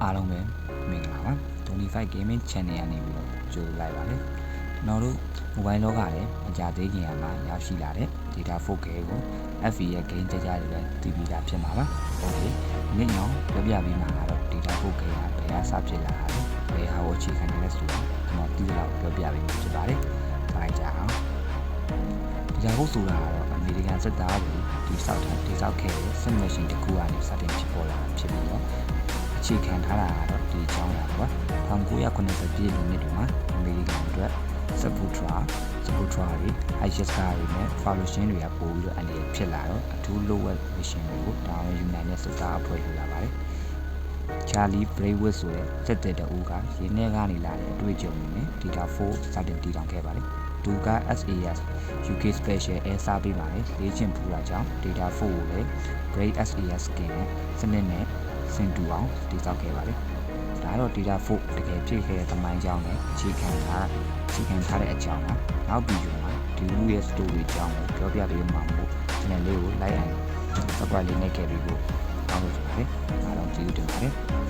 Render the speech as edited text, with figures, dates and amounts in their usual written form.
အားလုံးပဲမင်္ဂလာပါ25 Gaming Channel ကနေပြီးတော့ကြိုလိုက်ပါမယ်ကျွန်တော်တို့ mobile လောကထဲအကြသေးခင်မှာရောက်ရှိလာတဲ့ Data 4K ကို FV ရဲ့ game ကြကြတွေပဲတည်ပြီးတာဖြစ်မှာပါ Okay ဒီနေ့အောင်ပြောပြပေးမှာကတော့ Data 4K ကဘယ်ဟာစဖြစ်လာတာလဲဘယ်ဟာကိုအခြေခံနေလဲဆိုတော့ကျွန်တော်ဒီလောက်ပြောပြပေးမှာဖြစ်ပါတယ်ဒါကြအောင်Data 4ဆိုတာကတော့အမေရိကန်စစ်သားတွေဒီဆောက်ခဲ့တဲ့စက်မရှင်တစ်ခုကနေစတင်ဖြစ်ပေါ်လာတာဖြစ်ပြီးတော့အခြေခံထားတာကတော့ဒီအကြောင်းအရာပါ1990ပြည့်နှစ်တွေမှာအမေရိကန်အတွက်စပူထရာတွေ ISIS ကားတွေနဲ့ Fallotion တွေကပို့ပြီးတော့အနေနဲ့ဖြစ်လာတော့အထူးလိုဝက် mission တွေကိုတာဝန်ယူနိုင်တဲ့စစ်သားအဖွဲ့လိုလာပါတယ်Charlie Braithwaite ဆိုတဲ့စစ်တပ်တအူးကရင်းနှီးကနေလာတဲ့အတွေ့အကြုံတွေနဲ့ Data 4 စတင်တည်ထောင်ခဲ့ပါတယ်သူက SAS UK Special Air Service မှာလေ့ကျင့်ဖူးတာကြောင့် Data 4ကိုလည်း Brave SAS skin နဲ့စနစ်နဲ့ဆင်တူအောင်တည်ဆောက်ခဲ့ပါတယ်။ဒါတော့ Data 4တကယ်ဖြစ်ခဲ့တဲ့သမိုင်းကြောင်းနဲ့အခြေခံထားတဲ့အကြောင်းကနောက်ဗီဒီယိုမှာဒီလူရဲ့ story အကြောင်းကိုပြောပြပေးမှာမို့ channel လေးကို like and subscribe လေးနဲ့ခဲ့ပြီးဖို့တောင်းလို့ဆိုပါတယ်။အားလုံးကျေးဇူးတင်ပါတယ်။